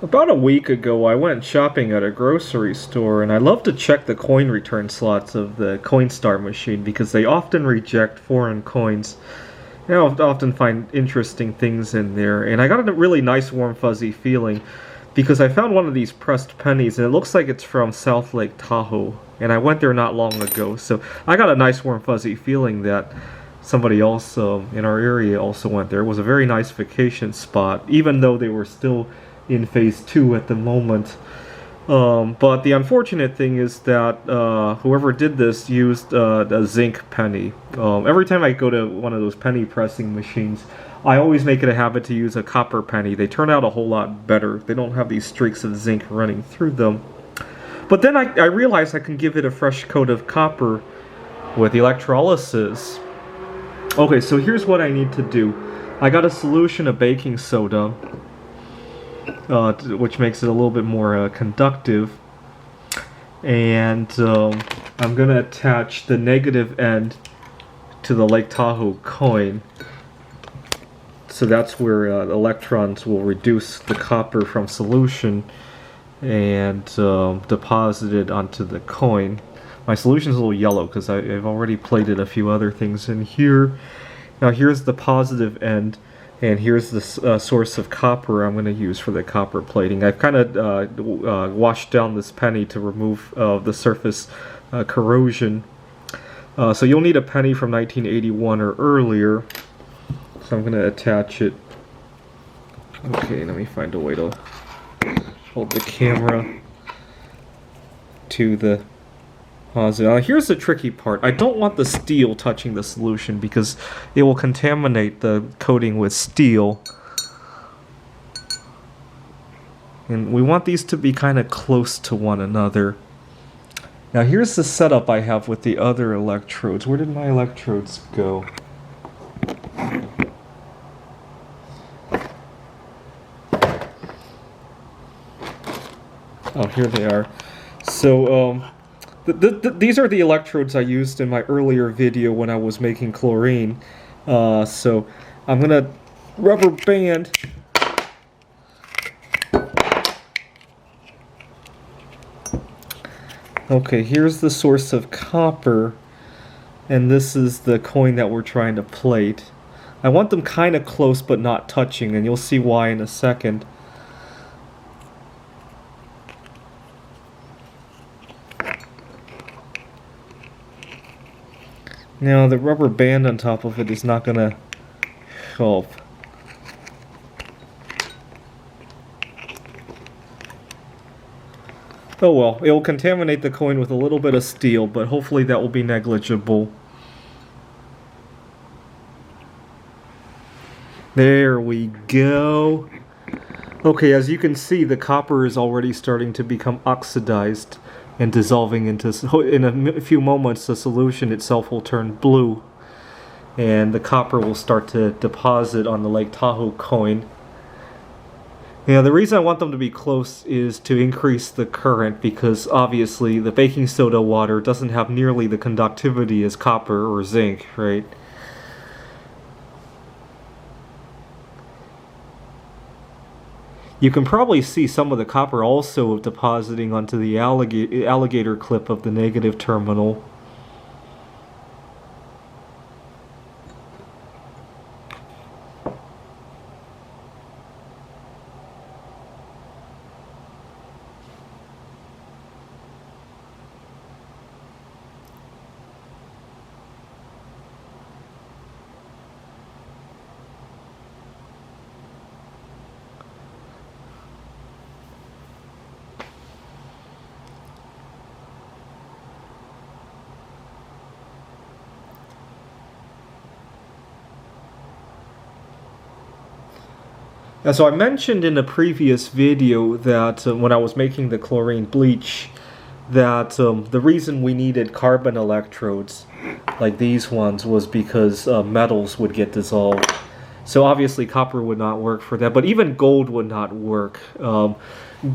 About a week ago, I went shopping at a grocery store, and I love to check the coin return slots of the Coinstar machine because they often reject foreign coins. And I often find interesting things in there, and I got a really nice warm fuzzy feeling because I found one of these pressed pennies, and it looks like it's from South Lake Tahoe, and I went there not long ago, so I got a nice warm fuzzy feeling that somebody else in our area also went there. It was a very nice vacation spot, even though they were still in phase 2 at the moment. But the unfortunate thing is that whoever did this used a zinc penny. Every time I go to one of those penny pressing machines, I always make it a habit to use a copper penny. They turn out a whole lot better. They don't have these streaks of zinc running through them. But then I realized I can give it a fresh coat of copper with electrolysis. Okay, so here's what I need to do. I got a solution of baking soda, which makes it a little bit more conductive, and I'm gonna attach the negative end to the Lake Tahoe coin, so that's where electrons will reduce the copper from solution and deposit it onto the coin. My solution's a little yellow because I've already plated a few other things in here. Now here's the positive end, and here's the source of copper I'm going to use for the copper plating. I've kind of washed down this penny to remove the surface corrosion. So you'll need a penny from 1981 or earlier. So I'm going to attach it. Okay, let me find a way to hold the camera to the positive. Here's the tricky part. I don't want the steel touching the solution because it will contaminate the coating with steel. And we want these to be kind of close to one another. Now here's the setup I have with the other electrodes. Where did my electrodes go? Oh, here they are. So, these are the electrodes I used in my earlier video when I was making chlorine. So I'm gonna rubber band okay, here's the source of copper, and this is the coin that we're trying to plate. I want them kind of close but not touching, and you'll see why in a second. Now, the rubber band on top of it is not going to help. Oh well, it will contaminate the coin with a little bit of steel, but hopefully that will be negligible. There we go. Okay, as you can see, the copper is already starting to become oxidized and dissolving into, in a few moments, the solution itself will turn blue, and the copper will start to deposit on the Lake Tahoe coin. Now, the reason I want them to be close is to increase the current, because obviously the baking soda water doesn't have nearly the conductivity as copper or zinc, right? You can probably see some of the copper also depositing onto the alligator clip of the negative terminal. And so I mentioned in a previous video that when I was making the chlorine bleach, that the reason we needed carbon electrodes like these ones was because metals would get dissolved. So obviously copper would not work for that, but even gold would not work.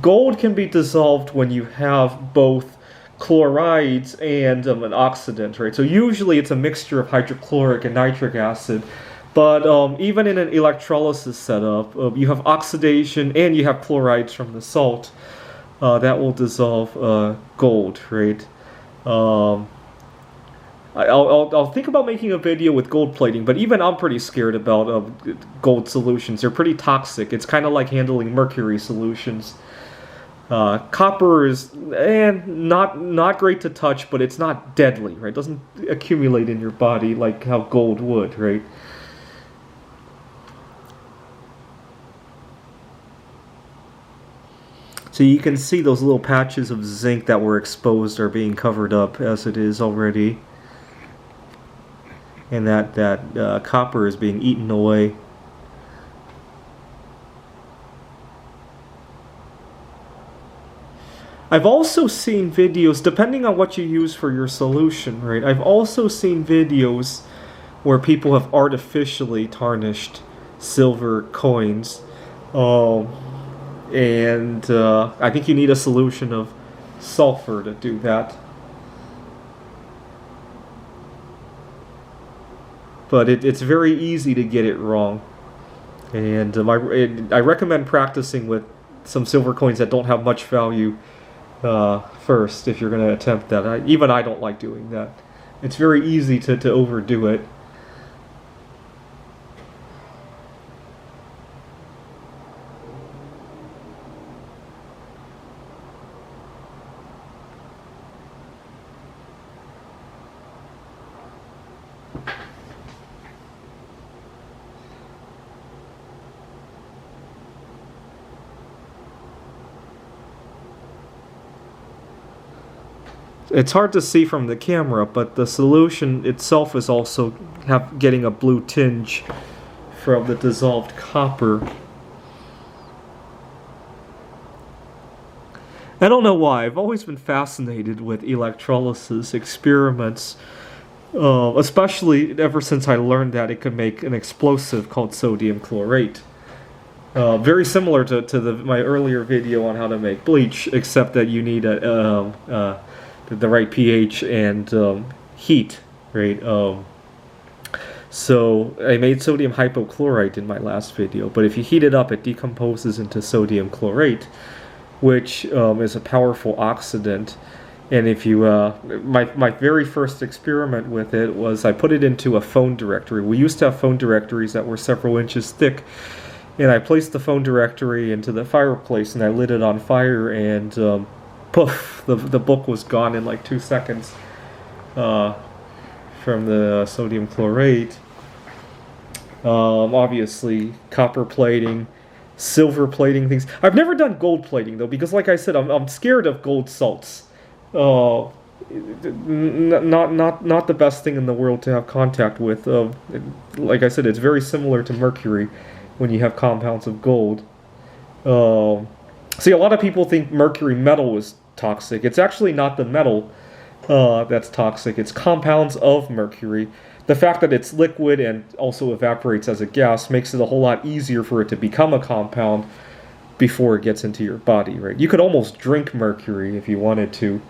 Gold can be dissolved when you have both chlorides and an oxidant, right? So usually it's a mixture of hydrochloric and nitric acid. But even in an electrolysis setup, you have oxidation and you have chlorides from the salt that will dissolve gold, right? Um, I'll think about making a video with gold plating, but even I'm pretty scared about gold solutions. They're pretty toxic. It's kind of like handling mercury solutions. Copper is not great to touch, but it's not deadly, right? It doesn't accumulate in your body like how gold would, right? So you can see those little patches of zinc that were exposed are being covered up as it is already. And that copper is being eaten away. I've also seen videos, depending on what you use for your solution, right? I've also seen videos where people have artificially tarnished silver coins. And I think you need a solution of sulfur to do that. But it's very easy to get it wrong. And I recommend practicing with some silver coins that don't have much value first if you're going to attempt that. Even I don't like doing that. It's very easy to overdo it. It's hard to see from the camera, but the solution itself is also getting a blue tinge from the dissolved copper. I don't know why. I've always been fascinated with electrolysis experiments, especially ever since I learned that it could make an explosive called sodium chlorate. Very similar to my earlier video on how to make bleach, except that you need the right pH and heat, right? So I made sodium hypochlorite in my last video, but if you heat it up, it decomposes into sodium chlorate, which is a powerful oxidant. And if you, my very first experiment with it was I put it into a phone directory. We used to have phone directories that were several inches thick, and I placed the phone directory into the fireplace and I lit it on fire, and poof, the book was gone in like 2 seconds from the sodium chlorate. Obviously, copper plating, silver plating things. I've never done gold plating though, because like I said, I'm scared of gold salts. Not the best thing in the world to have contact with. Like I said, it's very similar to mercury when you have compounds of gold. See, a lot of people think mercury metal is toxic. It's actually not the metal that's toxic. It's compounds of mercury. The fact that it's liquid and also evaporates as a gas makes it a whole lot easier for it to become a compound before it gets into your body, right? You could almost drink mercury if you wanted to.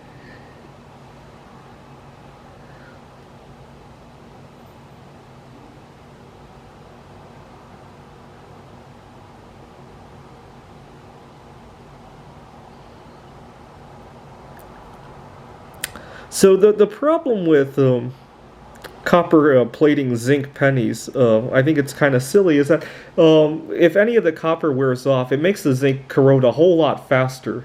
So the problem with copper plating zinc pennies, I think it's kind of silly, is that if any of the copper wears off, it makes the zinc corrode a whole lot faster.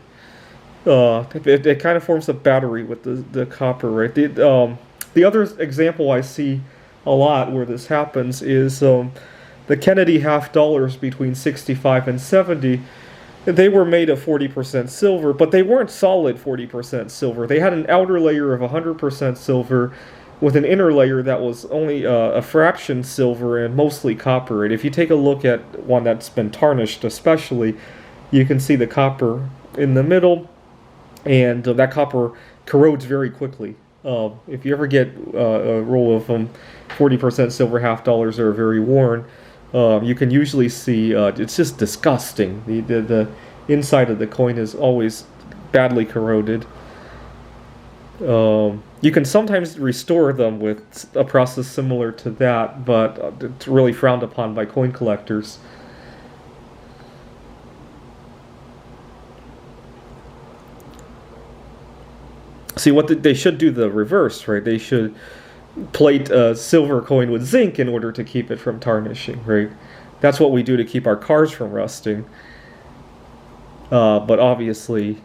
It kind of forms a battery with the copper, right? The other example I see a lot where this happens is the Kennedy half dollars between 65 and 70. They were made of 40% silver, but they weren't solid 40% silver. They had an outer layer of 100% silver with an inner layer that was only a fraction silver and mostly copper. And if you take a look at one that's been tarnished especially, you can see the copper in the middle, and that copper corrodes very quickly. If you ever get a roll of 40% silver half dollars that are very worn, you can usually see it's just disgusting. The inside of the coin is always badly corroded. You can sometimes restore them with a process similar to that, but it's really frowned upon by coin collectors. See, they should do the reverse, right? They should plate a silver coin with zinc in order to keep it from tarnishing, right? That's what we do to keep our cars from rusting. But obviously,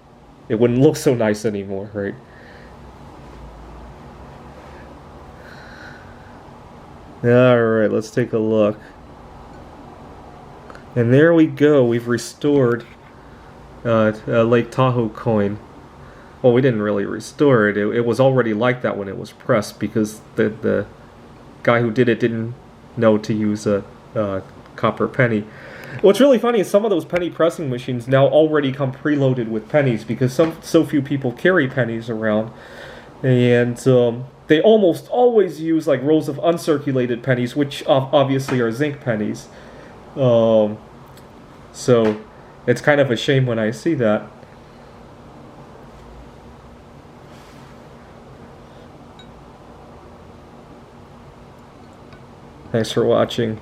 it wouldn't look so nice anymore, right? Alright, let's take a look. And there we go, we've restored a Lake Tahoe coin. Well, we didn't really restore it. It was already like that when it was pressed because the guy who did it didn't know to use a copper penny. What's really funny is some of those penny pressing machines now already come preloaded with pennies because so few people carry pennies around. And they almost always use like rows of uncirculated pennies, which obviously are zinc pennies. So it's kind of a shame when I see that. Thanks for watching.